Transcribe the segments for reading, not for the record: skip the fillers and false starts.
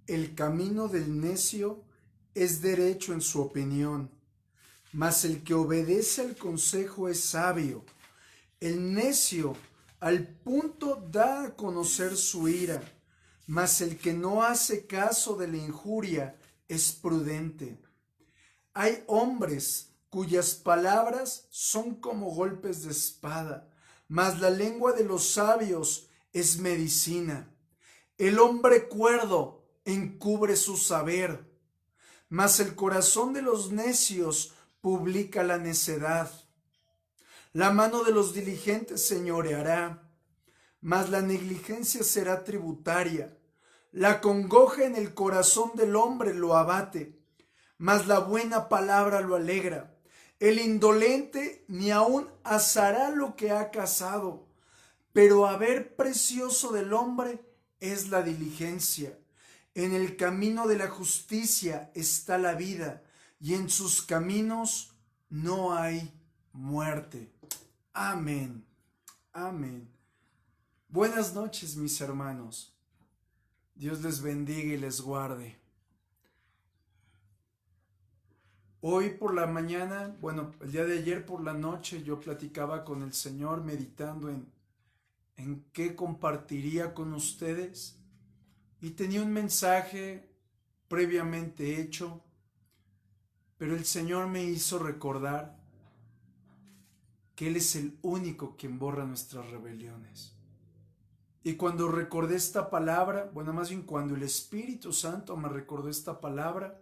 El camino del necio es derecho en su opinión, mas el que obedece al consejo es sabio. El necio al punto da a conocer su ira, mas el que no hace caso de la injuria es prudente. Hay hombres cuyas palabras son como golpes de espada, mas la lengua de los sabios es medicina. El hombre cuerdo encubre su saber, mas el corazón de los necios publica la necedad. La mano de los diligentes señoreará, mas la negligencia será tributaria. La congoja en el corazón del hombre lo abate, mas la buena palabra lo alegra. El indolente ni aun asará lo que ha cazado, pero haber precioso del hombre es la diligencia. En el camino de la justicia está la vida, y en sus caminos no hay muerte. Amén. Amén. Buenas noches, mis hermanos. Dios les bendiga y les guarde. Hoy por la mañana, el día de ayer por la noche, yo platicaba con el Señor meditando en qué compartiría con ustedes, y tenía un mensaje previamente hecho, pero el Señor me hizo recordar que Él es el único quien borra nuestras rebeliones. Y cuando recordé esta palabra, más bien cuando el Espíritu Santo me recordó esta palabra,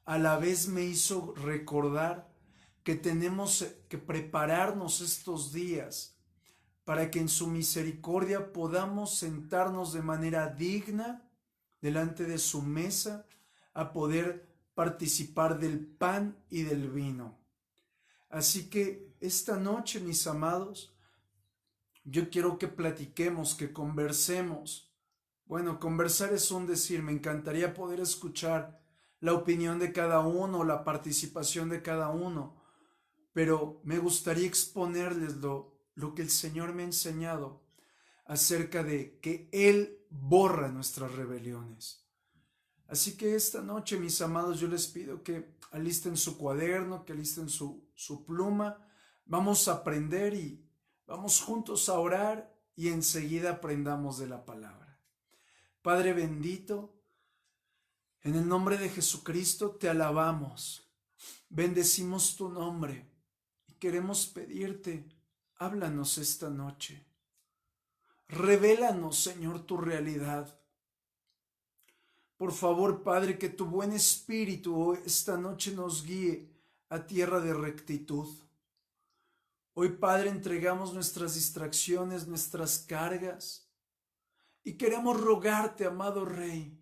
a la vez me hizo recordar que tenemos que prepararnos estos días para que en su misericordia podamos sentarnos de manera digna delante de su mesa a poder participar del pan y del vino. Así que esta noche, mis amados, yo quiero que platiquemos, que conversemos. Conversar es un decir, me encantaría poder escuchar la opinión de cada uno, la participación de cada uno, pero me gustaría exponerles lo que el Señor me ha enseñado acerca de que Él borra nuestras rebeliones. Así que esta noche, mis amados, yo les pido que alisten su cuaderno, que alisten su pluma. Vamos a aprender y vamos juntos a orar y enseguida aprendamos de la palabra. Padre bendito, en el nombre de Jesucristo te alabamos, bendecimos tu nombre y queremos pedirte, háblanos esta noche. Revélanos, Señor, tu realidad. Por favor, Padre, que tu buen espíritu esta noche nos guíe a tierra de rectitud. Hoy, Padre, entregamos nuestras distracciones, nuestras cargas, y queremos rogarte, amado Rey,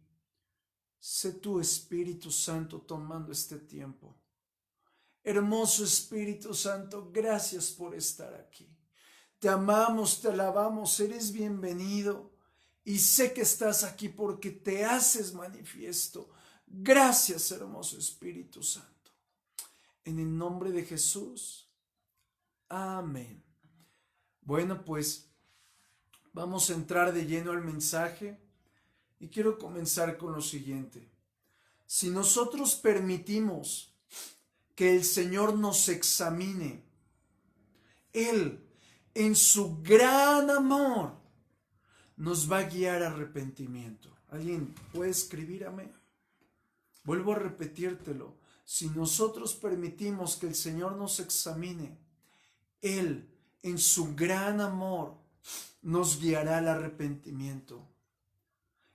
sé tu Espíritu Santo tomando este tiempo. Hermoso Espíritu Santo, gracias por estar aquí. Te amamos, te alabamos, eres bienvenido y sé que estás aquí porque te haces manifiesto. Gracias, hermoso Espíritu Santo. En el nombre de Jesús. Amén. Pues vamos a entrar de lleno al mensaje y quiero comenzar con lo siguiente. Si nosotros permitimos que el Señor nos examine, Él, en su gran amor, nos va a guiar a arrepentimiento. ¿Alguien puede escribir amén? Vuelvo a repetírtelo. Si nosotros permitimos que el Señor nos examine, Él, en su gran amor, nos guiará al arrepentimiento.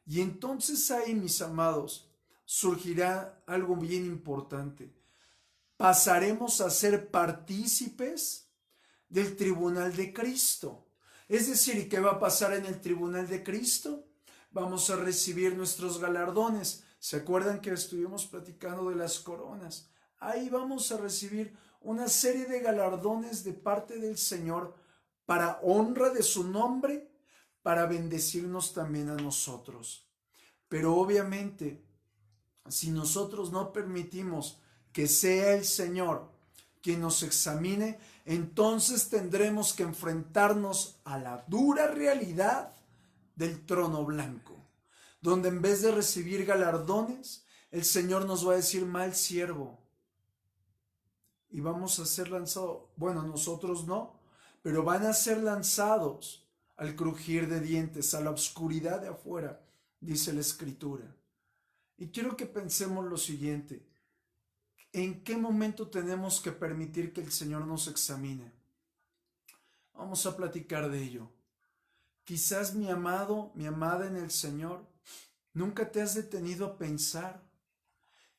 Y entonces ahí, mis amados, surgirá algo bien importante. Pasaremos a ser partícipes del tribunal de Cristo. Es decir, ¿qué va a pasar en el tribunal de Cristo? Vamos a recibir nuestros galardones. ¿Se acuerdan que estuvimos platicando de las coronas? Ahí vamos a recibir una serie de galardones de parte del Señor para honra de su nombre, para bendecirnos también a nosotros. Pero obviamente, si nosotros no permitimos que sea el Señor quien nos examine, entonces tendremos que enfrentarnos a la dura realidad del trono blanco, donde en vez de recibir galardones, el Señor nos va a decir mal siervo. Y vamos a ser lanzados, bueno, nosotros no, pero van a ser lanzados al crujir de dientes, a la oscuridad de afuera, dice la Escritura. Y quiero que pensemos lo siguiente: ¿en qué momento tenemos que permitir que el Señor nos examine? Vamos a platicar de ello. Quizás, mi amado, mi amada en el Señor, nunca te has detenido a pensar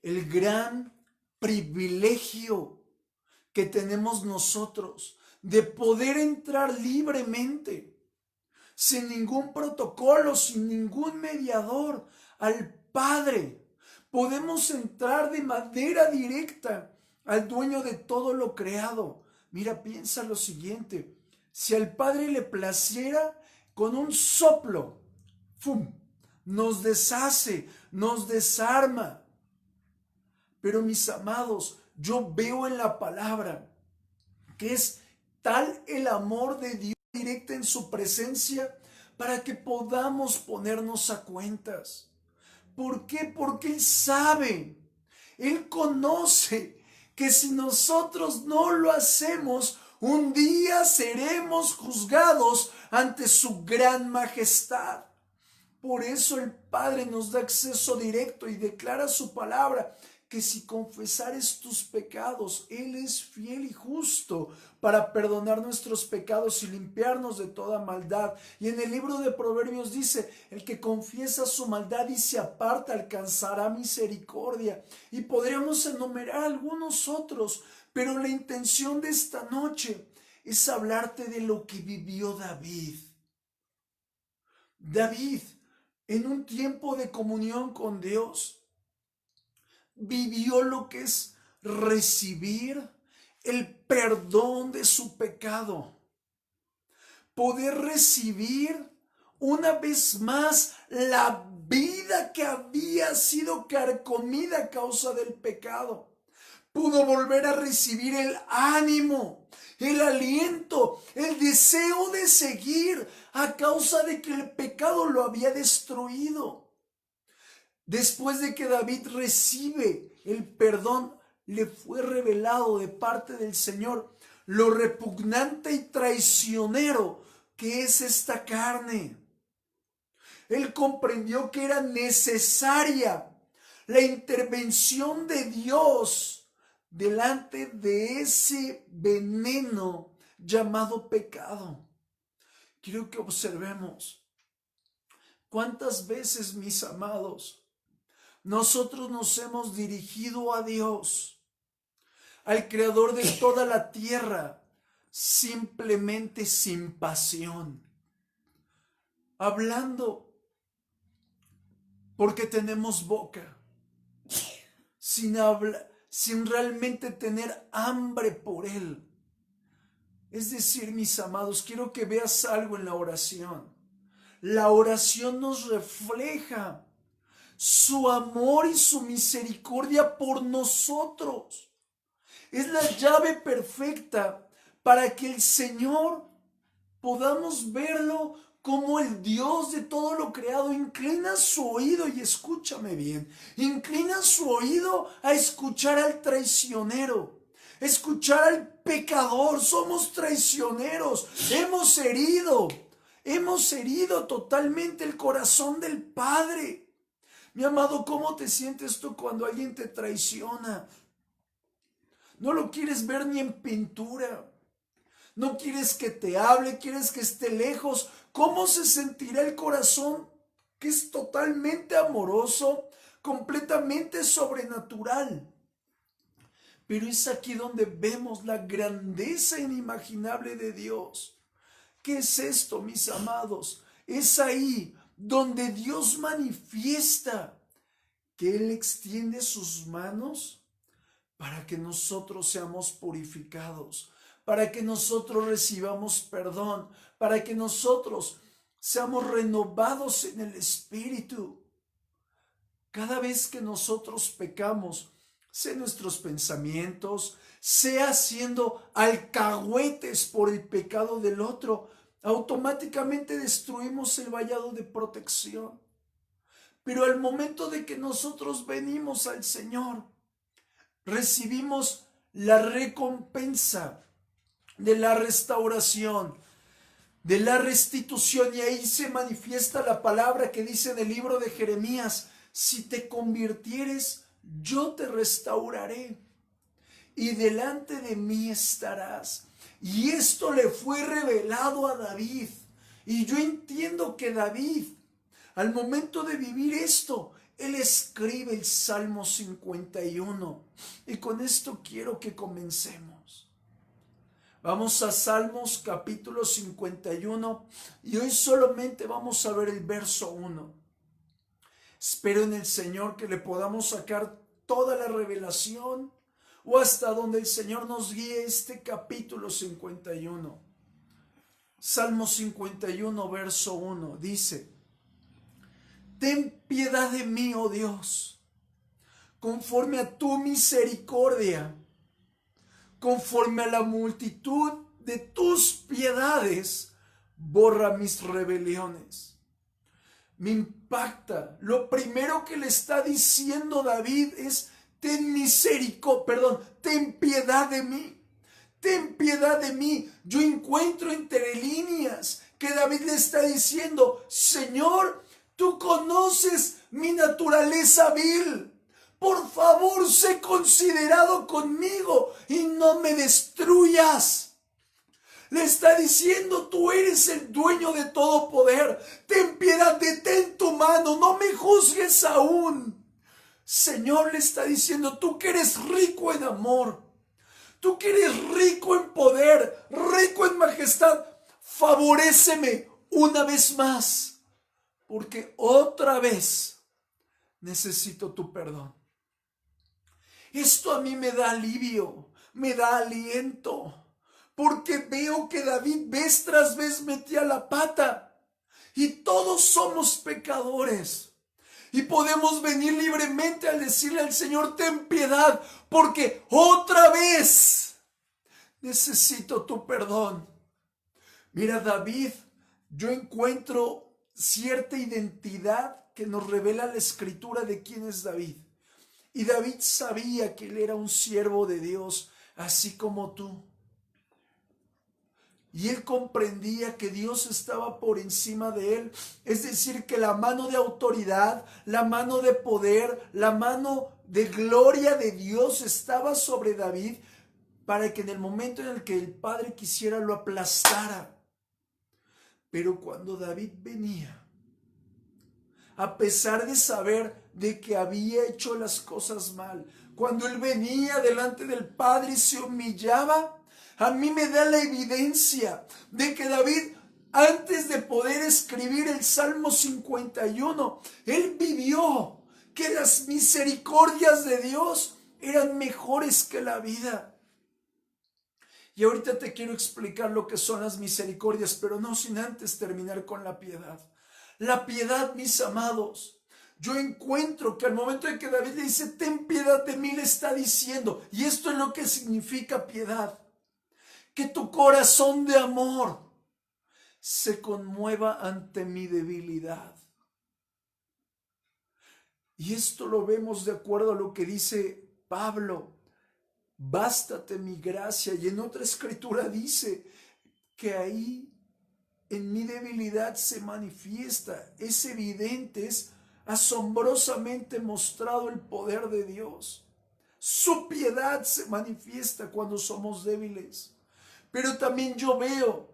el gran privilegio que tenemos nosotros de poder entrar libremente, sin ningún protocolo, sin ningún mediador, al Padre. Podemos entrar de manera directa al dueño de todo lo creado. Mira, piensa lo siguiente: si al Padre le placiera, con un soplo, ¡fum!, nos deshace, nos desarma. Pero, mis amados, yo veo en la palabra que es tal el amor de Dios directo en su presencia para que podamos ponernos a cuentas. ¿Por qué? Porque Él sabe, Él conoce que si nosotros no lo hacemos, un día seremos juzgados ante su gran majestad. Por eso el Padre nos da acceso directo y declara su palabra, que si confesares tus pecados, Él es fiel y justo para perdonar nuestros pecados y limpiarnos de toda maldad. Y en el libro de Proverbios dice: el que confiesa su maldad y se aparta alcanzará misericordia. Y podríamos enumerar algunos otros, pero la intención de esta noche es hablarte de lo que vivió David. David, en un tiempo de comunión con Dios, vivió lo que es recibir el perdón de su pecado, poder recibir una vez más la vida que había sido carcomida a causa del pecado. Pudo volver a recibir el ánimo, el aliento, el deseo de seguir a causa de que el pecado lo había destruido. Después de que David recibe el perdón, le fue revelado de parte del Señor lo repugnante y traicionero que es esta carne. Él comprendió que era necesaria la intervención de Dios delante de ese veneno llamado pecado. Quiero que observemos cuántas veces, mis amados, nosotros nos hemos dirigido a Dios, al Creador de toda la tierra, simplemente sin pasión, hablando porque tenemos boca, sin realmente tener hambre por Él. Es decir, mis amados, quiero que veas algo en la oración. La oración nos refleja su amor y su misericordia por nosotros. Es la llave perfecta para que el Señor podamos verlo como el Dios de todo lo creado. Inclina su oído, y escúchame bien, inclina su oído a escuchar al traicionero, escuchar al pecador. Somos traicioneros, hemos herido totalmente el corazón del Padre. Mi amado, ¿cómo te sientes tú cuando alguien te traiciona? No lo quieres ver ni en pintura. No quieres que te hable, quieres que esté lejos. ¿Cómo se sentirá el corazón que es totalmente amoroso, completamente sobrenatural? Pero es aquí donde vemos la grandeza inimaginable de Dios. ¿Qué es esto, mis amados? Es ahí donde Dios manifiesta que Él extiende sus manos para que nosotros seamos purificados, para que nosotros recibamos perdón, para que nosotros seamos renovados en el Espíritu. Cada vez que nosotros pecamos, sea nuestros pensamientos, sea siendo alcahuetes por el pecado del otro, automáticamente destruimos el vallado de protección. Pero al momento de que nosotros venimos al Señor, recibimos la recompensa de la restauración, de la restitución, y ahí se manifiesta la palabra que dice en el libro de Jeremías: si te convirtieres, yo te restauraré y delante de mí estarás. Y esto le fue revelado a David. Y yo entiendo que David, al momento de vivir esto, él escribe el Salmo 51. Y con esto quiero que comencemos. Vamos a Salmos capítulo 51 y hoy solamente vamos a ver el verso 1. Espero en el Señor que le podamos sacar toda la revelación o hasta donde el Señor nos guíe este capítulo 51. Salmo 51, verso 1 dice: ten piedad de mí, oh Dios, conforme a tu misericordia, conforme a la multitud de tus piedades, borra mis rebeliones. Me impacta. Lo primero que le está diciendo David es: ten piedad de mí. Ten piedad de mí. Yo encuentro entre líneas que David le está diciendo: Señor, tú conoces mi naturaleza vil. Por favor, sé considerado conmigo y no me destruyas. Le está diciendo: tú eres el dueño de todo poder. Ten piedad, detén tu mano, no me juzgues aún. Señor, le está diciendo: tú que eres rico en amor, tú que eres rico en poder, rico en majestad, favoréceme una vez más, porque otra vez necesito tu perdón. Esto a mí me da alivio, me da aliento, porque veo que David vez tras vez metía la pata y todos somos pecadores. Y podemos venir libremente al decirle al Señor: ten piedad, porque otra vez necesito tu perdón. Mira, David, yo encuentro cierta identidad que nos revela la Escritura de quién es David. Y David sabía que él era un siervo de Dios, así como tú. Y él comprendía que Dios estaba por encima de él. Es decir, que la mano de autoridad, la mano de poder, la mano de gloria de Dios estaba sobre David para que en el momento en el que el Padre quisiera lo aplastara. Pero cuando David venía, a pesar de saber de que había hecho las cosas mal, cuando él venía delante del Padre y se humillaba, a mí me da la evidencia de que David, antes de poder escribir el Salmo 51, él vivió que las misericordias de Dios eran mejores que la vida. Y ahorita te quiero explicar lo que son las misericordias, pero no sin antes terminar con la piedad. La piedad, mis amados, yo encuentro que al momento en que David le dice: ten piedad de mí, le está diciendo, y esto es lo que significa piedad, que tu corazón de amor se conmueva ante mi debilidad. Y esto lo vemos de acuerdo a lo que dice Pablo: bástate mi gracia. Y en otra escritura dice que ahí en mi debilidad se manifiesta, es evidente, es asombrosamente mostrado el poder de Dios. Su piedad se manifiesta cuando somos débiles. Pero también yo veo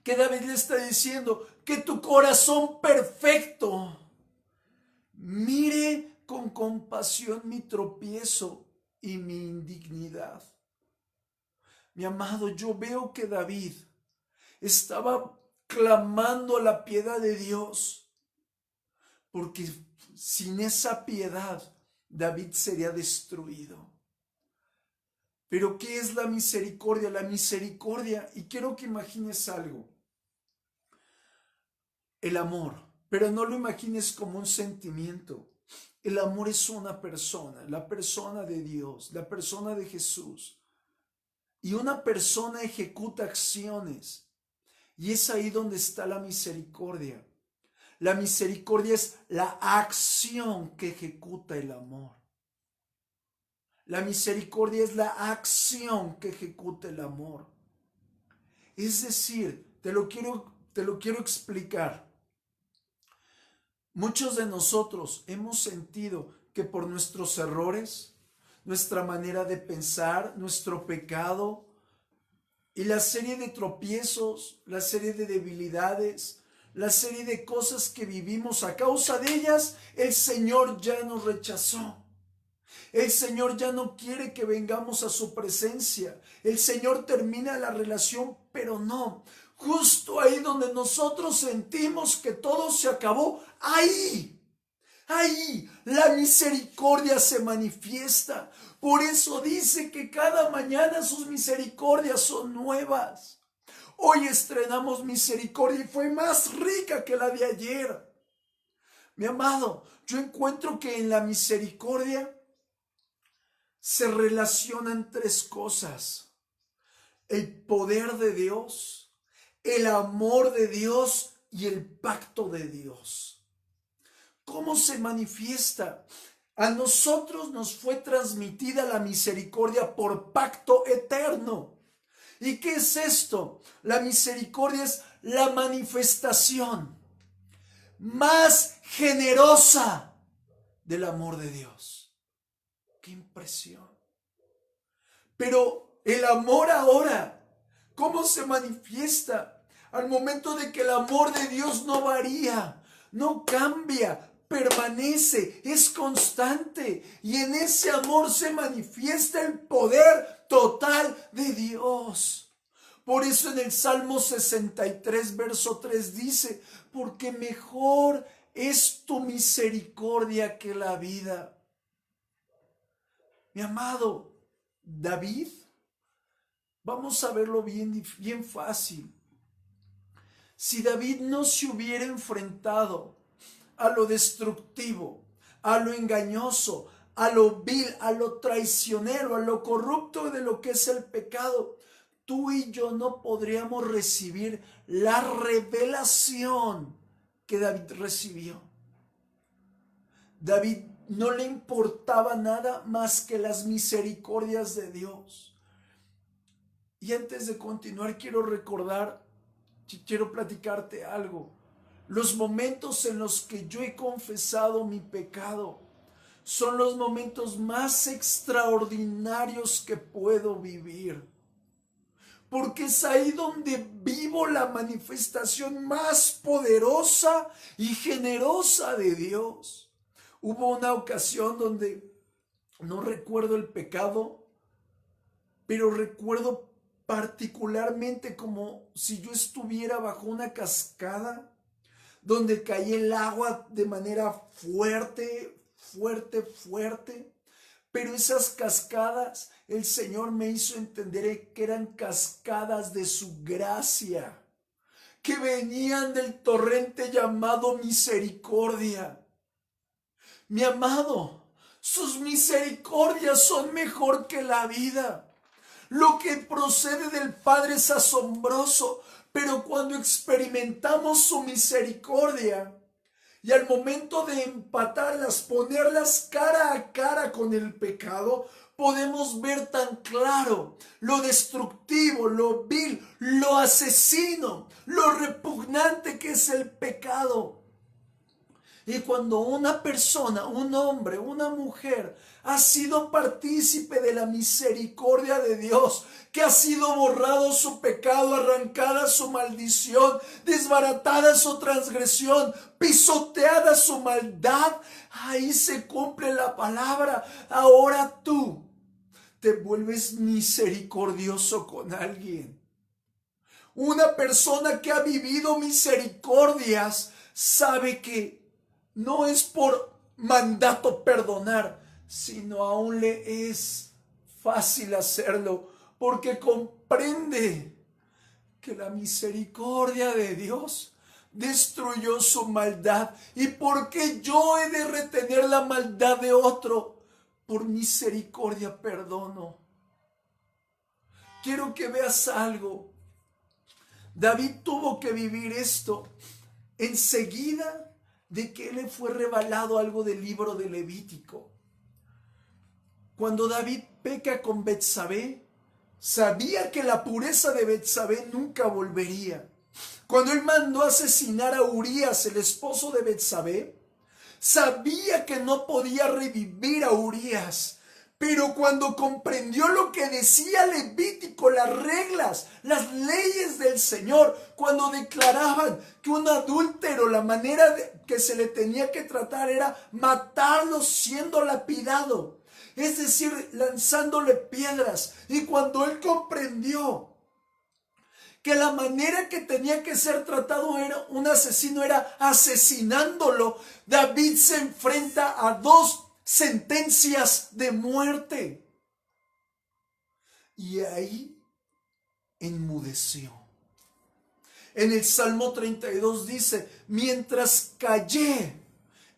que David le está diciendo: que tu corazón perfecto mire con compasión mi tropiezo y mi indignidad. Mi amado, yo veo que David estaba clamando a la piedad de Dios, porque sin esa piedad David sería destruido. Pero ¿qué es la misericordia? La misericordia, y quiero que imagines algo: el amor, pero no lo imagines como un sentimiento. El amor es una persona, la persona de Dios, la persona de Jesús. Y una persona ejecuta acciones. Y es ahí donde está la misericordia. La misericordia es la acción que ejecuta el amor. La misericordia es la acción que ejecuta el amor. Es decir, te lo quiero explicar. Muchos de nosotros hemos sentido que por nuestros errores, nuestra manera de pensar, nuestro pecado y la serie de tropiezos, la serie de debilidades, la serie de cosas que vivimos, a causa de ellas, el Señor ya nos rechazó. El Señor ya no quiere que vengamos a su presencia. El Señor termina la relación, pero no. Justo ahí donde nosotros sentimos que todo se acabó, ahí la misericordia se manifiesta. Por eso dice que cada mañana sus misericordias son nuevas. Hoy estrenamos misericordia y fue más rica que la de ayer. Mi amado, yo encuentro que en la misericordia se relacionan tres cosas: el poder de Dios, el amor de Dios y el pacto de Dios. ¿Cómo se manifiesta? A nosotros nos fue transmitida la misericordia por pacto eterno. ¿Y qué es esto? La misericordia es la manifestación más generosa del amor de Dios. ¡Qué impresión! Pero el amor ahora, ¿cómo se manifiesta? Al momento de que el amor de Dios no varía, no cambia, permanece, es constante. Y en ese amor se manifiesta el poder total de Dios. Por eso en el Salmo 63, verso 3 dice: porque mejor es tu misericordia que la vida. Mi amado David, vamos a verlo bien fácil. Si David no se hubiera enfrentado a lo destructivo, a lo engañoso, a lo vil, a lo traicionero, a lo corrupto de lo que es el pecado, tú y yo no podríamos recibir la revelación que David recibió. David no le importaba nada más que las misericordias de Dios. Y antes de continuar, quiero platicarte algo. Los momentos en los que yo he confesado mi pecado son los momentos más extraordinarios que puedo vivir. Porque es ahí donde vivo la manifestación más poderosa y generosa de Dios. Hubo una ocasión donde no recuerdo el pecado, pero recuerdo particularmente como si yo estuviera bajo una cascada donde caía el agua de manera fuerte, pero esas cascadas el Señor me hizo entender que eran cascadas de su gracia, que venían del torrente llamado misericordia. Mi amado, sus misericordias son mejor que la vida. Lo que procede del Padre es asombroso, pero cuando experimentamos su misericordia y al momento de empatarlas, ponerlas cara a cara con el pecado, podemos ver tan claro lo destructivo, lo vil, lo asesino, lo repugnante que es el pecado. Y cuando una persona, un hombre, una mujer ha sido partícipe de la misericordia de Dios, que ha sido borrado su pecado, arrancada su maldición, desbaratada su transgresión, pisoteada su maldad, ahí se cumple la palabra. Ahora tú te vuelves misericordioso con alguien. Una persona que ha vivido misericordias sabe que no es por mandato perdonar, sino aún le es fácil hacerlo, porque comprende que la misericordia de Dios destruyó su maldad. ¿Y porque yo he de retener la maldad de otro? Por misericordia perdono. Quiero que veas algo. David tuvo que vivir esto. Enseguida de que le fue revelado algo del libro de Levítico. Cuando David peca con Betsabé, sabía que la pureza de Betsabé nunca volvería. Cuando él mandó asesinar a Urías, el esposo de Betsabé, sabía que no podía revivir a Urías. Pero cuando comprendió lo que decía Levítico, las reglas, las leyes del Señor, cuando declaraban que un adúltero, la manera que se le tenía que tratar era matarlo siendo lapidado, es decir, lanzándole piedras. Y cuando él comprendió que la manera que tenía que ser tratado era un asesino, era asesinándolo, David se enfrenta a dos sentencias de muerte. Y ahí enmudeció. En el Salmo 32 dice: mientras callé,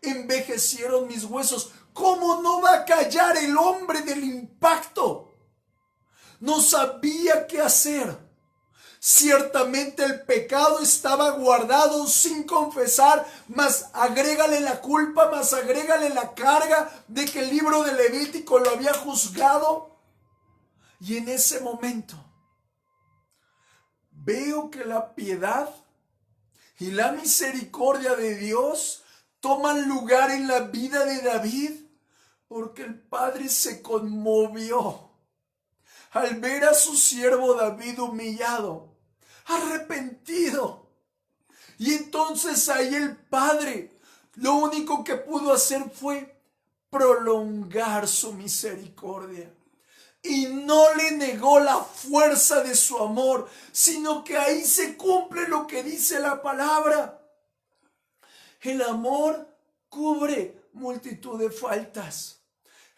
envejecieron mis huesos. ¿Cómo no va a callar el hombre del impacto? No sabía qué hacer. Ciertamente el pecado estaba guardado sin confesar, mas agrégale la culpa, mas agrégale la carga de que el libro de Levítico lo había juzgado. Y en ese momento veo que la piedad y la misericordia de Dios toman lugar en la vida de David, porque el Padre se conmovió al ver a su siervo David humillado, arrepentido. Y entonces ahí el Padre lo único que pudo hacer fue prolongar su misericordia. Y no le negó la fuerza de su amor, sino que ahí se cumple lo que dice la palabra. El amor cubre multitud de faltas.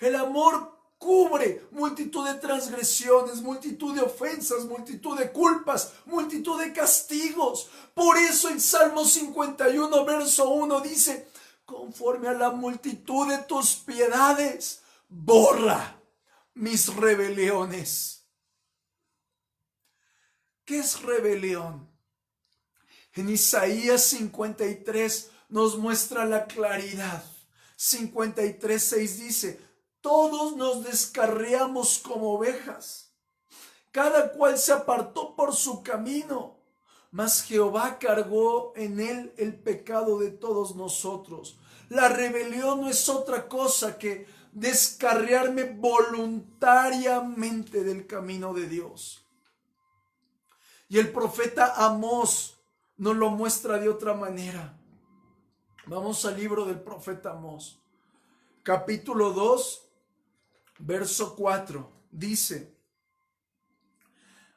El amor cubre multitud de transgresiones, multitud de ofensas, multitud de culpas, multitud de castigos. Por eso en Salmo 51, verso 1 dice: conforme a la multitud de tus piedades, borra mis rebeliones. ¿Qué es rebelión? En Isaías 53 nos muestra la claridad. 53:6 dice: todos nos descarriamos como ovejas, cada cual se apartó por su camino, mas Jehová cargó en él el pecado de todos nosotros. La rebelión no es otra cosa que descarriarme voluntariamente del camino de Dios. Y el profeta Amós nos lo muestra de otra manera. Vamos al libro del profeta Amós, capítulo 2, verso 4. Dice: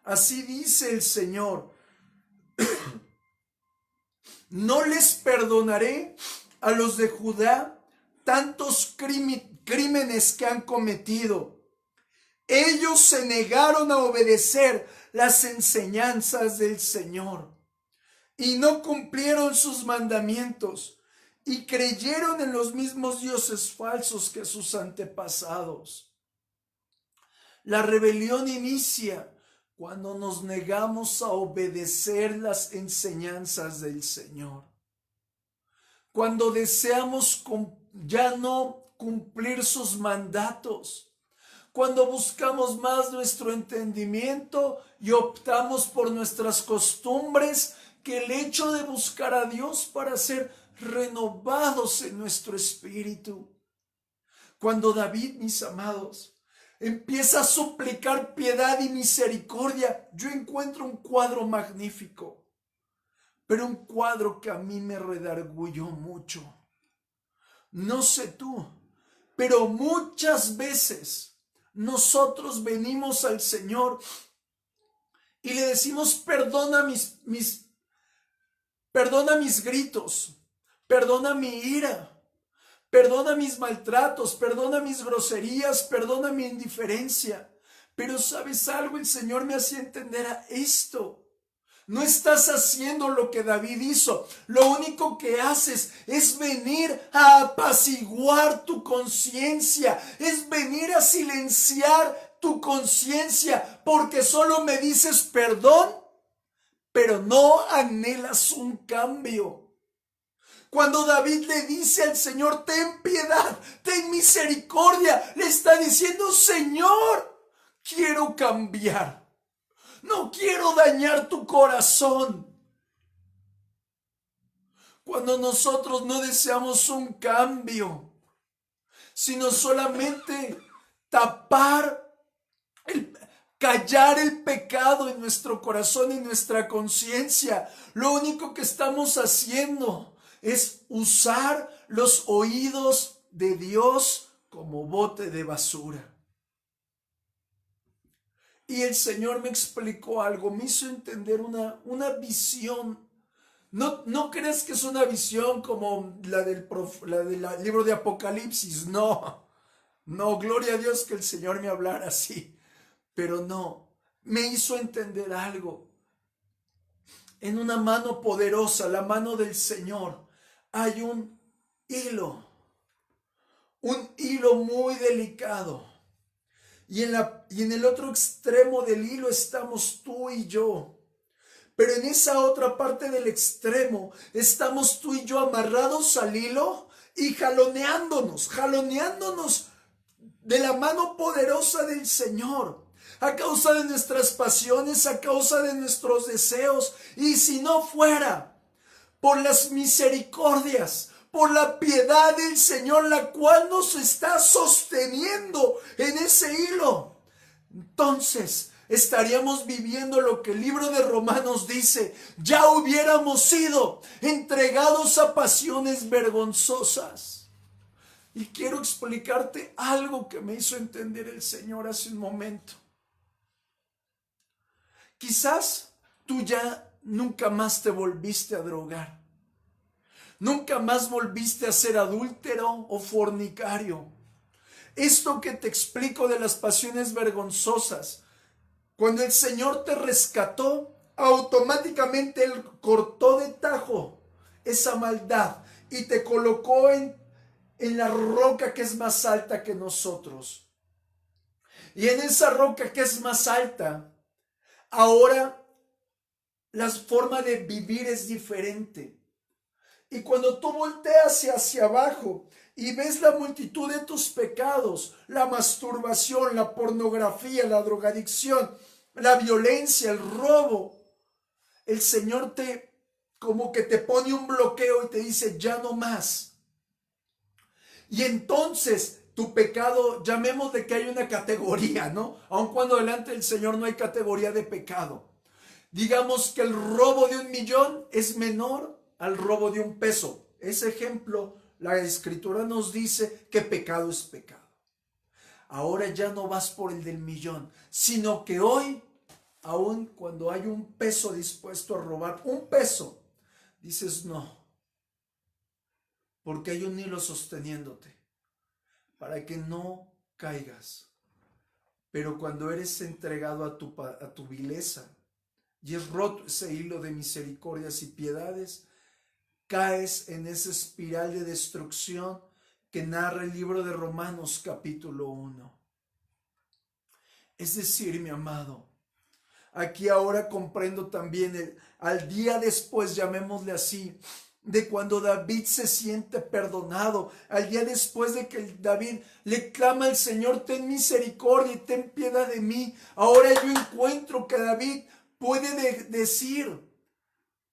así dice el Señor: no les perdonaré a los de Judá tantos crímenes que han cometido. Ellos se negaron a obedecer las enseñanzas del Señor y no cumplieron sus mandamientos y creyeron en los mismos dioses falsos que sus antepasados. La rebelión inicia cuando nos negamos a obedecer las enseñanzas del Señor. Cuando deseamos ya no cumplir sus mandatos. Cuando buscamos más nuestro entendimiento y optamos por nuestras costumbres que el hecho de buscar a Dios para ser renovados en nuestro espíritu. Cuando David, mis amados, empieza a suplicar piedad y misericordia, yo encuentro un cuadro magnífico, pero un cuadro que a mí me redarguyó mucho. No sé tú, pero muchas veces nosotros venimos al Señor y le decimos: perdona mis gritos, perdona mi ira, perdona mis maltratos, perdona mis groserías, perdona mi indiferencia. Pero ¿sabes algo? El Señor me hacía entender a esto. No estás haciendo lo que David hizo. Lo único que haces es venir a apaciguar tu conciencia, es venir a silenciar tu conciencia, porque solo me dices perdón, pero no anhelas un cambio. Cuando David le dice al Señor, ten piedad, ten misericordia, le está diciendo, Señor, quiero cambiar. No quiero dañar tu corazón. Cuando nosotros no deseamos un cambio, sino solamente callar el pecado en nuestro corazón y nuestra conciencia, lo único que estamos haciendo es usar los oídos de Dios como bote de basura. Y el Señor me explicó algo, me hizo entender una visión. No crees que es una visión como la del libro de Apocalipsis, no, gloria a Dios que el Señor me hablara así, pero no, me hizo entender algo. En una mano poderosa, la mano del Señor, hay un hilo muy delicado, y en el otro extremo del hilo estamos tú y yo. Pero en esa otra parte del extremo estamos tú y yo amarrados al hilo y jaloneándonos de la mano poderosa del Señor, a causa de nuestras pasiones, a causa de nuestros deseos. Y si no fuera por las misericordias, por la piedad del Señor, la cual nos está sosteniendo en ese hilo, entonces estaríamos viviendo lo que el libro de Romanos dice, ya hubiéramos sido entregados a pasiones vergonzosas. Y quiero explicarte algo que me hizo entender el Señor hace un momento. Quizás tú ya nunca más te volviste a drogar, nunca más volviste a ser adúltero o fornicario. Esto que te explico de las pasiones vergonzosas, cuando el Señor te rescató, automáticamente Él cortó de tajo esa maldad y te colocó en la roca que es más alta que nosotros. Y en esa roca que es más alta, ahora la forma de vivir es diferente. Y cuando tú volteas hacia abajo y ves la multitud de tus pecados, la masturbación, la pornografía, la drogadicción, la violencia, el robo, el Señor como que te pone un bloqueo y te dice, ya no más. Y entonces tu pecado, llamémosle que hay una categoría, ¿no? Aun cuando delante del Señor no hay categoría de pecado. Digamos que el robo de 1,000,000 es menor al robo de 1 peso. Ese ejemplo, la Escritura nos dice que pecado es pecado. Ahora ya no vas por el del 1,000,000, sino que hoy, aun cuando hay 1 peso dispuesto a robar, 1 peso, dices no, porque hay un hilo sosteniéndote para que no caigas. Pero cuando eres entregado a tu vileza y es roto ese hilo de misericordias y piedades, caes en esa espiral de destrucción que narra el libro de Romanos capítulo 1. Es decir, mi amado, aquí ahora comprendo también al día después, llamémosle así, de cuando David se siente perdonado, al día después de que David le clama al Señor, ten misericordia y ten piedad de mí. Ahora yo encuentro que David puede decir,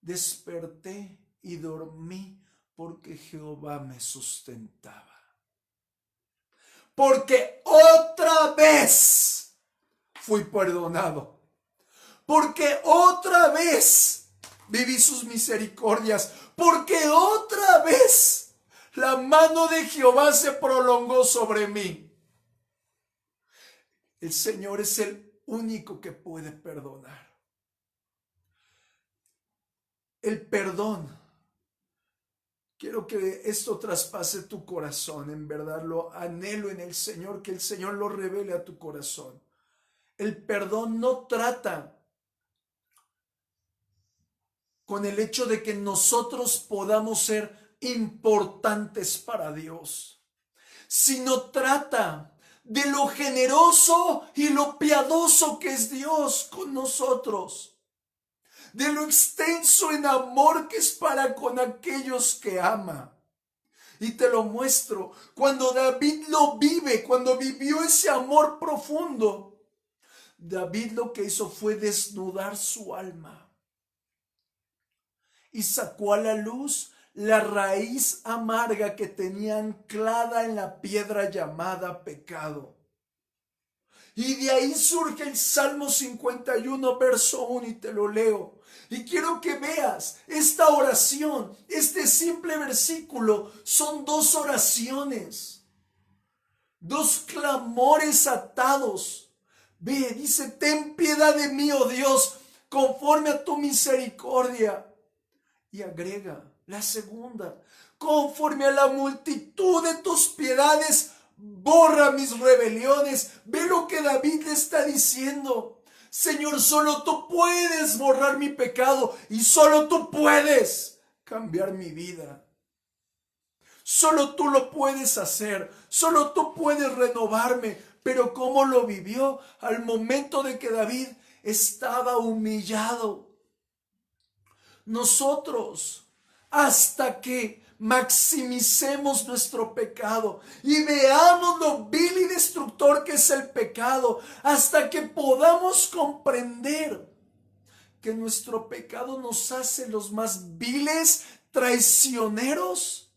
desperté y dormí porque Jehová me sustentaba. Porque otra vez fui perdonado. Porque otra vez viví sus misericordias. Porque otra vez la mano de Jehová se prolongó sobre mí. El Señor es el único que puede perdonar. El perdón. Quiero que esto traspase tu corazón. En verdad lo anhelo en el Señor, que el Señor lo revele a tu corazón. El perdón no trata con el hecho de que nosotros podamos ser importantes para Dios, sino trata de lo generoso y lo piadoso que es Dios con nosotros. de lo extenso en amor que es para con aquellos que ama. Y te lo muestro. Cuando David lo vive, cuando vivió ese amor profundo, David lo que hizo fue desnudar su alma y sacó a la luz la raíz amarga que tenía anclada en la piedra llamada pecado. Y de ahí surge el Salmo 51, verso 1, y te lo leo. Y quiero que veas esta oración, este simple versículo, son dos oraciones, dos clamores atados. Ve, dice, ten piedad de mí, oh Dios, conforme a tu misericordia. Y agrega la segunda, conforme a la multitud de tus piedades, borra mis rebeliones. Ve lo que David le está diciendo. Señor, solo tú puedes borrar mi pecado y solo tú puedes cambiar mi vida. Solo tú lo puedes hacer, solo tú puedes renovarme. Pero ¿cómo lo vivió? Al momento de que David estaba humillado. Nosotros, hasta que maximicemos nuestro pecado y veamos lo vil y destructor que es el pecado, hasta que podamos comprender que nuestro pecado nos hace los más viles traicioneros,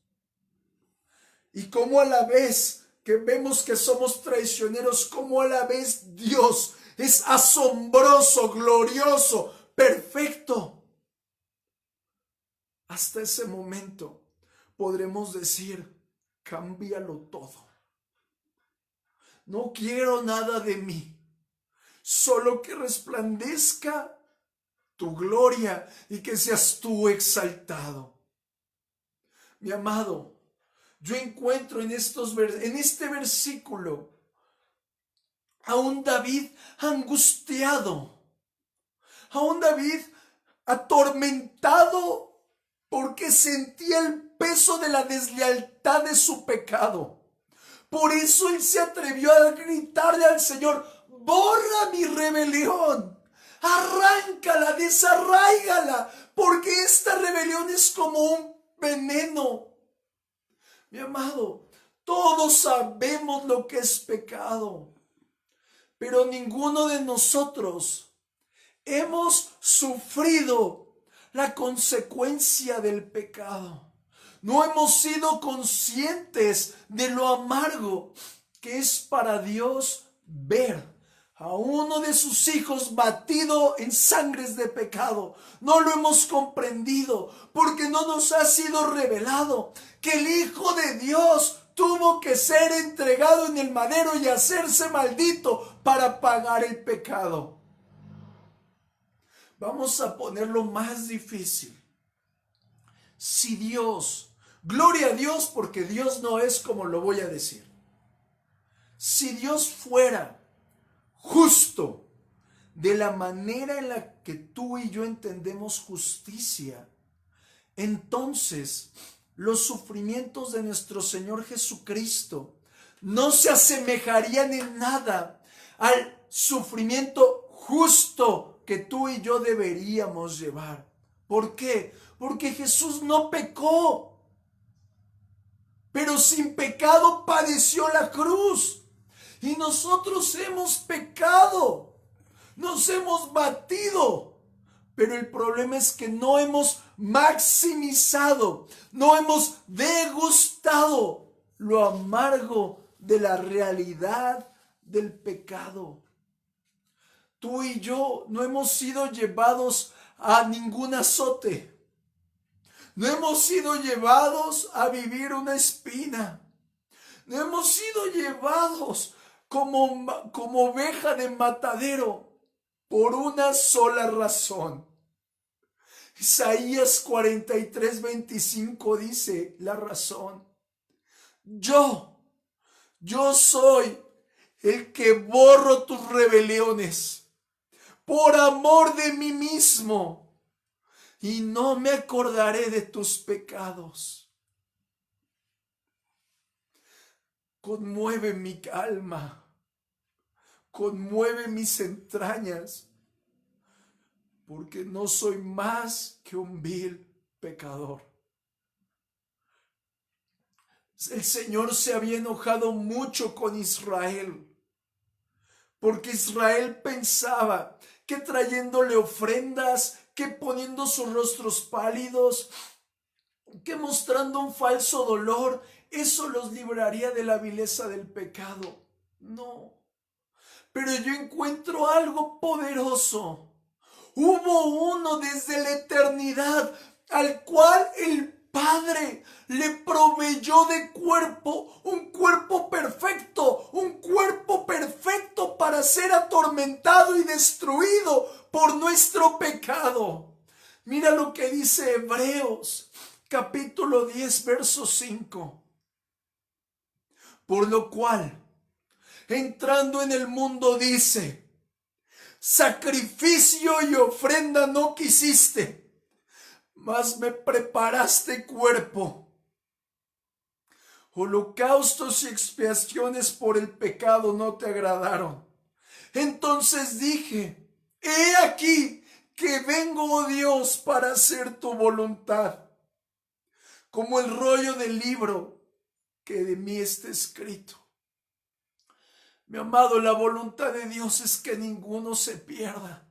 y como a la vez que vemos que somos traicioneros, como a la vez Dios es asombroso, glorioso, perfecto. Hasta ese momento podremos decir, cámbialo todo. No quiero nada de mí, solo que resplandezca tu gloria y que seas tú exaltado. Mi amado, yo encuentro en este versículo a un David angustiado, a un David atormentado porque sentía el peso de la deslealtad de su pecado. Por eso él se atrevió a gritarle al Señor, borra mi rebelión, arráncala, desarráigala, porque esta rebelión es como un veneno. Mi amado, todos sabemos lo que es pecado, pero ninguno de nosotros hemos sufrido la consecuencia del pecado. No hemos sido conscientes de lo amargo que es para Dios ver a uno de sus hijos batido en sangres de pecado. No lo hemos comprendido porque no nos ha sido revelado que el Hijo de Dios tuvo que ser entregado en el madero y hacerse maldito para pagar el pecado. Vamos a ponerlo más difícil. Si Dios, gloria a Dios porque Dios no es como lo voy a decir. Si Dios fuera justo de la manera en la que tú y yo entendemos justicia, entonces los sufrimientos de nuestro Señor Jesucristo no se asemejarían en nada al sufrimiento justo que tú y yo deberíamos llevar. ¿Por qué? Porque Jesús no pecó, pero sin pecado padeció la cruz. Y nosotros hemos pecado, nos hemos batido, pero el problema es que no hemos maximizado, no hemos degustado lo amargo de la realidad del pecado. Tú y yo no hemos sido llevados a ningún azote. No hemos sido llevados a vivir una espina. No hemos sido llevados como oveja de matadero por una sola razón. Isaías 43:25 dice la razón. Yo soy el que borro tus rebeliones por amor de mí mismo, y no me acordaré de tus pecados. Conmueve mi alma, conmueve mis entrañas, porque no soy más que un vil pecador. El Señor se había enojado mucho con Israel, porque Israel pensaba que trayéndole ofrendas, que poniendo sus rostros pálidos, que mostrando un falso dolor, eso los libraría de la vileza del pecado. No, pero yo encuentro algo poderoso. Hubo uno desde la eternidad al cual el Padre le proveyó de cuerpo, un cuerpo perfecto para ser atormentado y destruido por nuestro pecado. Mira lo que dice Hebreos, capítulo 10, verso 5. Por lo cual, entrando en el mundo dice: sacrificio y ofrenda no quisiste, mas me preparaste cuerpo. Holocaustos y expiaciones por el pecado no te agradaron. Entonces dije: he aquí que vengo, oh Dios, para hacer tu voluntad, como el rollo del libro que de mí está escrito. Mi amado, la voluntad de Dios es que ninguno se pierda,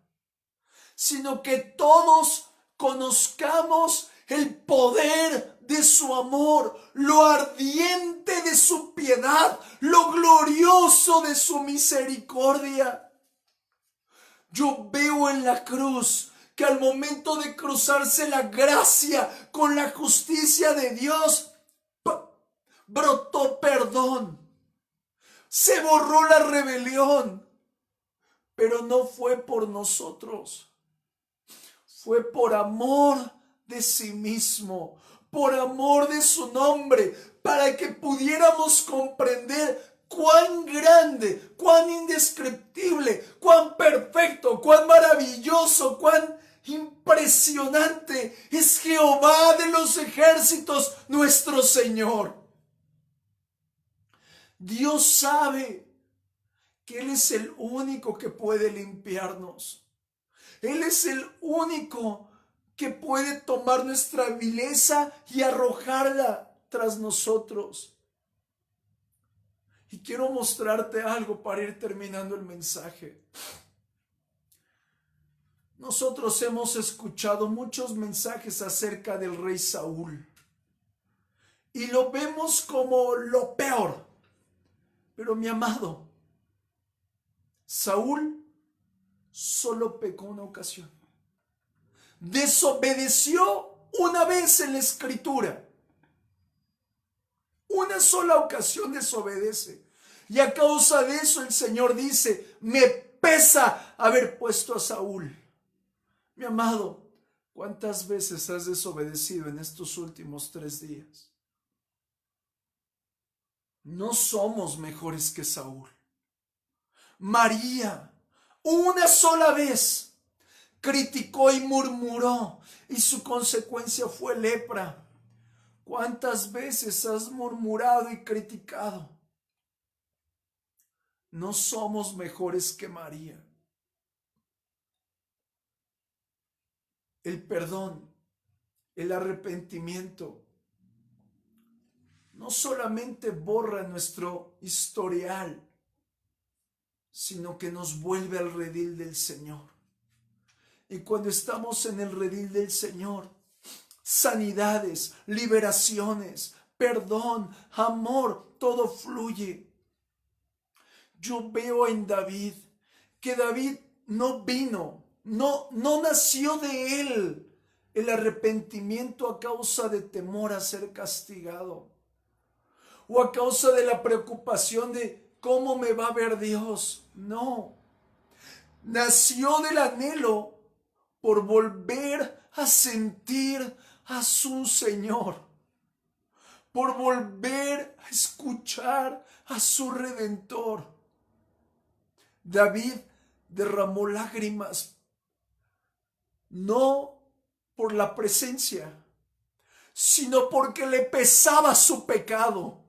sino que todos conozcamos el poder de su amor, lo ardiente de su piedad, lo glorioso de su misericordia. Yo veo en la cruz que al momento de cruzarse la gracia con la justicia de Dios, brotó perdón. Se borró la rebelión, pero no fue por nosotros. Fue por amor de sí mismo, por amor de su nombre, para que pudiéramos comprender cuán grande, cuán indescriptible, cuán perfecto, cuán maravilloso, cuán impresionante es Jehová de los ejércitos, nuestro Señor. Dios sabe que Él es el único que puede limpiarnos. Él es el único que puede tomar nuestra vileza y arrojarla tras nosotros. Y quiero mostrarte algo para ir terminando el mensaje. Nosotros hemos escuchado muchos mensajes acerca del rey Saúl y lo vemos como lo peor. Pero mi amado, Saúl solo pecó una ocasión. Desobedeció una vez en la Escritura. Una sola ocasión desobedece. Y a causa de eso el Señor dice: me pesa haber puesto a Saúl. Mi amado, ¿cuántas veces has desobedecido en estos últimos 3 días? No somos mejores que Saúl. María, una sola vez, criticó y murmuró, y su consecuencia fue lepra. ¿Cuántas veces has murmurado y criticado? No somos mejores que María. El perdón, el arrepentimiento, no solamente borra nuestro historial, sino que nos vuelve al redil del Señor. Y cuando estamos en el redil del Señor, sanidades, liberaciones, perdón, amor, todo fluye. Yo veo en David que David no nació de él el arrepentimiento a causa de temor a ser castigado o a causa de la preocupación de cómo me va a ver Dios. No, nació del anhelo por volver a sentir a su Señor, por volver a escuchar a su Redentor. David derramó lágrimas, no por la presencia, sino porque le pesaba su pecado.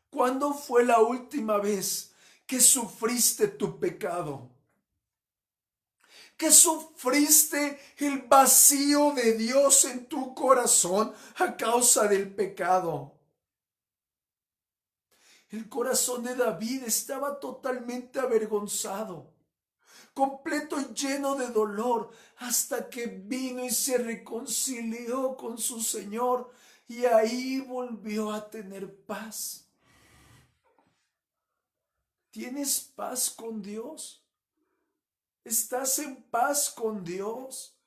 ¿Cuándo fue la última vez que sufriste tu pecado? que sufriste el vacío de Dios en tu corazón a causa del pecado. El corazón de David estaba totalmente avergonzado, completo y lleno de dolor, hasta que vino y se reconcilió con su Señor, y ahí volvió a tener paz. ¿Tienes paz con Dios? ¿Estás en paz con Dios?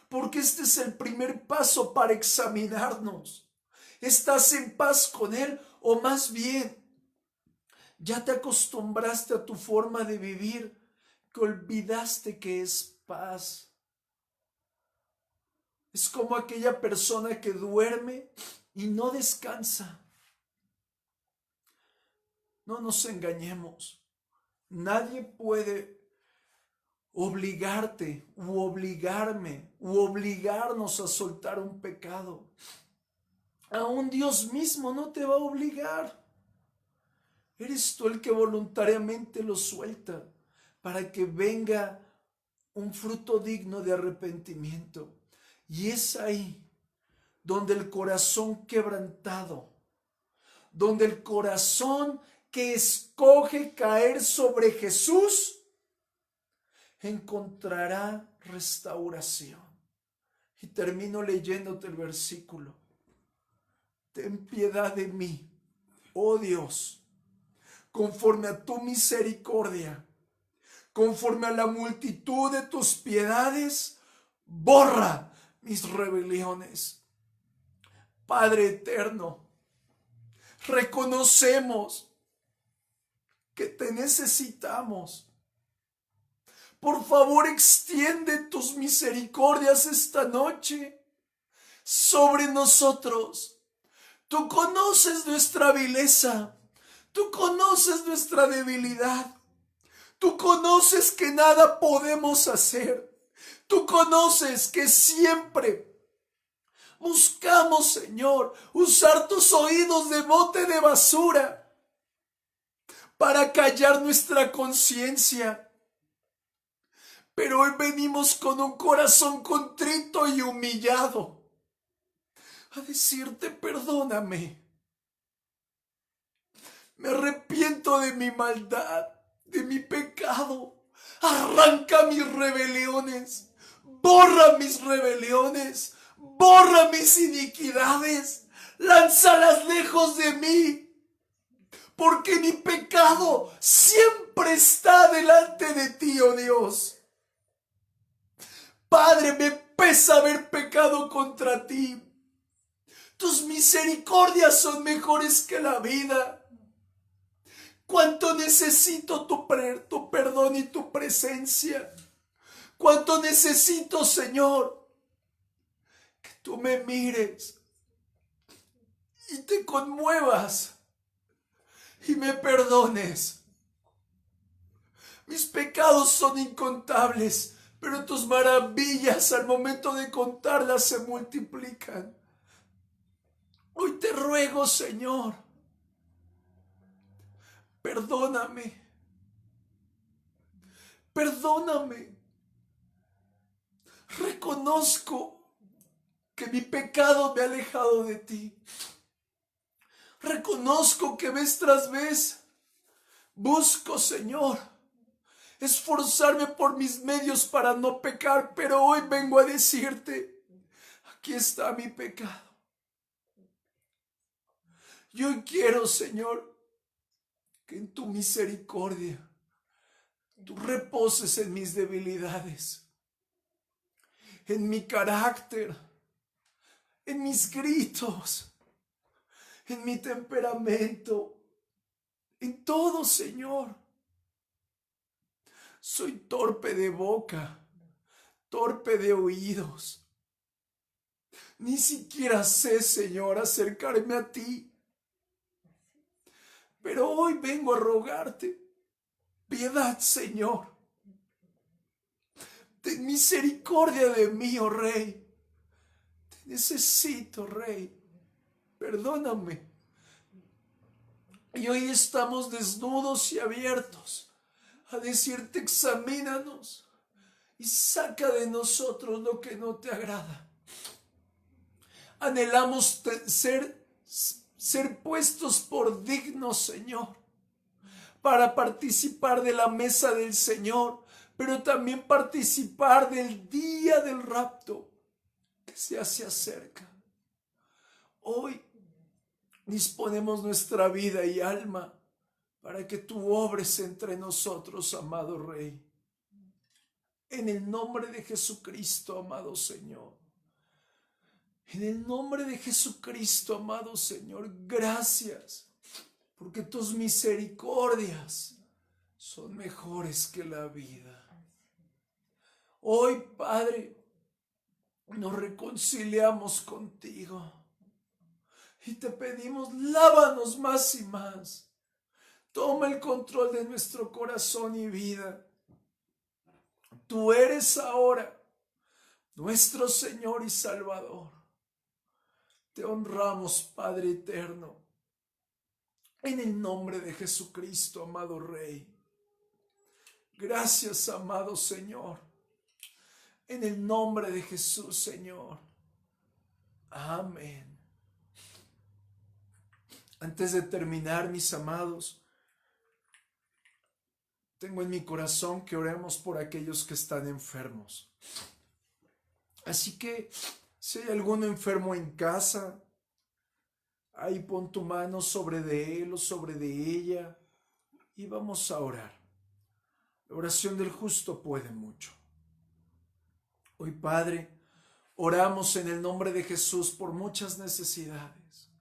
Porque este es el primer paso para examinarnos. ¿Estás en paz con Él? O más bien, ya te acostumbraste a tu forma de vivir, que olvidaste que es paz. Es como aquella persona que duerme y no descansa. No nos engañemos. Nadie puede obligarte u obligarme u obligarnos a soltar un pecado. Aún Dios mismo no te va a obligar. Eres tú el que voluntariamente lo suelta para que venga un fruto digno de arrepentimiento. Y es ahí donde el corazón quebrantado, donde el corazón que escoge caer sobre Jesús, encontrará restauración. Y termino leyéndote el versículo. Ten piedad de mí, oh Dios, conforme a tu misericordia, conforme a la multitud de tus piedades, borra mis rebeliones. Padre eterno, reconocemos que te necesitamos. Por favor, extiende tus misericordias esta noche sobre nosotros. Tú conoces nuestra vileza. Tú conoces nuestra debilidad. Tú conoces que nada podemos hacer. Tú conoces que siempre buscamos, Señor, usar tus oídos de bote de basura para callar nuestra conciencia. Pero hoy venimos con un corazón contrito y humillado a decirte: perdóname. Me arrepiento de mi maldad, de mi pecado. Arranca mis rebeliones, borra mis rebeliones, borra mis iniquidades, lánzalas lejos de mí, porque mi pecado siempre está delante de ti, oh Dios. Padre, me pesa haber pecado contra ti. Tus misericordias son mejores que la vida. Cuánto necesito tu perdón y tu presencia. Cuánto necesito, Señor, que tú me mires y te conmuevas y me perdones. Mis pecados son incontables, pero tus maravillas al momento de contarlas se multiplican. Hoy te ruego, Señor, perdóname. Perdóname. Reconozco que mi pecado me ha alejado de ti. Reconozco que vez tras vez busco, Señor, esforzarme por mis medios para no pecar, pero hoy vengo a decirte: aquí está mi pecado. Yo quiero, Señor, que en tu misericordia tú reposes en mis debilidades, en mi carácter, en mis gritos, en mi temperamento, en todo, Señor. Soy torpe de boca, torpe de oídos. Ni siquiera sé, Señor, acercarme a ti. Pero hoy vengo a rogarte piedad, Señor. Ten misericordia de mí, oh Rey. Te necesito, Rey. Perdóname. Y hoy estamos desnudos y abiertos a decirte: examínanos. y saca de nosotros lo que no te agrada. Anhelamos ser puestos por dignos, Señor, para participar de la mesa del Señor, pero también participar del día del rapto que se acerca. Hoy disponemos nuestra vida y alma para que tú obres entre nosotros, amado Rey. En el nombre de Jesucristo, amado Señor. En el nombre de Jesucristo, amado Señor, gracias, porque tus misericordias son mejores que la vida. Hoy, Padre, nos reconciliamos contigo y te pedimos, lávanos más y más. Toma el control de nuestro corazón y vida. Tú eres ahora nuestro Señor y Salvador. Te honramos, Padre eterno, en el nombre de Jesucristo, amado Rey. Gracias, amado Señor, en el nombre de Jesús, Señor. Amén. Antes de terminar, mis amados, tengo en mi corazón que oremos por aquellos que están enfermos. Así que, si hay alguno enfermo en casa, ahí pon tu mano sobre de él o sobre de ella y vamos a orar. La oración del justo puede mucho. Hoy, Padre, oramos en el nombre de Jesús por muchas necesidades.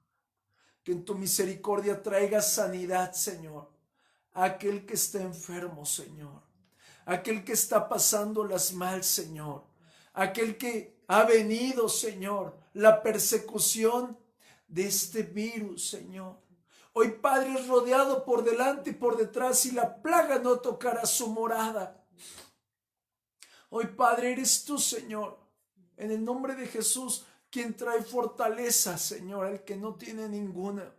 Que en tu misericordia traiga sanidad, Señor, a aquel que está enfermo, Señor. A aquel que está pasándolas mal, Señor. A aquel que ha venido, Señor, la persecución de este virus, Señor. Hoy, Padre, es rodeado por delante y por detrás y la plaga no tocará su morada. Hoy, Padre, eres tú, Señor, en el nombre de Jesús, quien trae fortaleza, Señor, al que no tiene ninguna.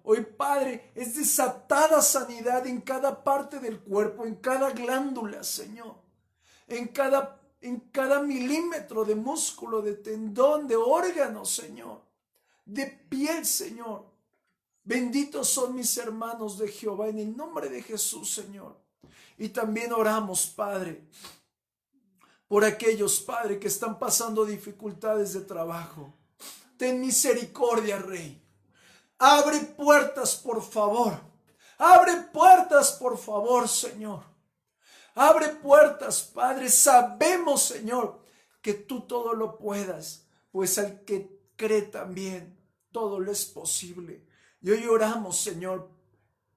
Hoy, Padre, es desatada sanidad en cada parte del cuerpo, en cada glándula, Señor, en cada milímetro de músculo, de tendón, de órgano, Señor, de piel, Señor. Benditos son mis hermanos de Jehová en el nombre de Jesús, Señor. Y también oramos, Padre, por aquellos, Padre, que están pasando dificultades de trabajo. Ten misericordia, Rey. Abre puertas, por favor. Abre puertas, por favor, Señor. Abre puertas, Padre. Sabemos, Señor, que tú todo lo puedas, pues al que cree también, todo le es posible. Y hoy oramos, Señor,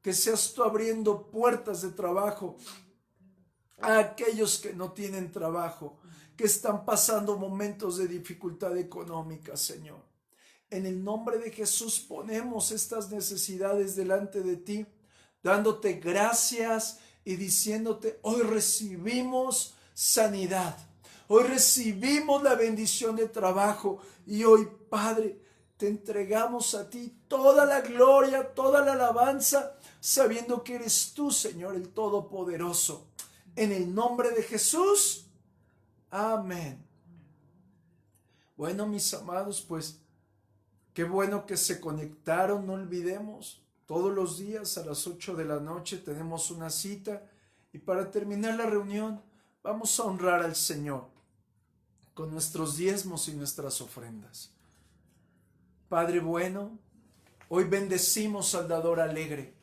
que seas tú abriendo puertas de trabajo a aquellos que no tienen trabajo, que están pasando momentos de dificultad económica, Señor. En el nombre de Jesús ponemos estas necesidades delante de ti, dándote gracias y diciéndote, hoy recibimos sanidad, hoy recibimos la bendición de trabajo y hoy, Padre, te entregamos a ti toda la gloria, toda la alabanza, sabiendo que eres tú, Señor, el Todopoderoso. En el nombre de Jesús, amén. Bueno, mis amados, pues qué bueno que se conectaron. No olvidemos, todos los días a las 8 de la noche tenemos una cita y para terminar la reunión vamos a honrar al Señor con nuestros diezmos y nuestras ofrendas. Padre bueno, hoy bendecimos al dador alegre.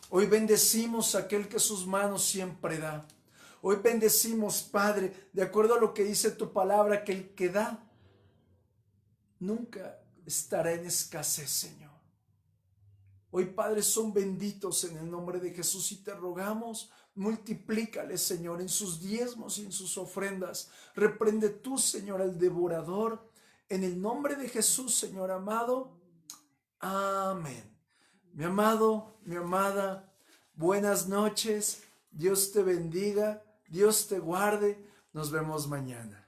Hoy bendecimos a aquel que sus manos siempre da. Hoy bendecimos, Padre, de acuerdo a lo que dice tu palabra, que el que da nunca estará en escasez, Señor. Hoy, Padre, son benditos en el nombre de Jesús y te rogamos, multiplícale, Señor, en sus diezmos y en sus ofrendas. Reprende tú, Señor, al devorador. En el nombre de Jesús, Señor amado. Amén. Mi amado, mi amada, buenas noches. Dios te bendiga. Dios te guarde. Nos vemos mañana.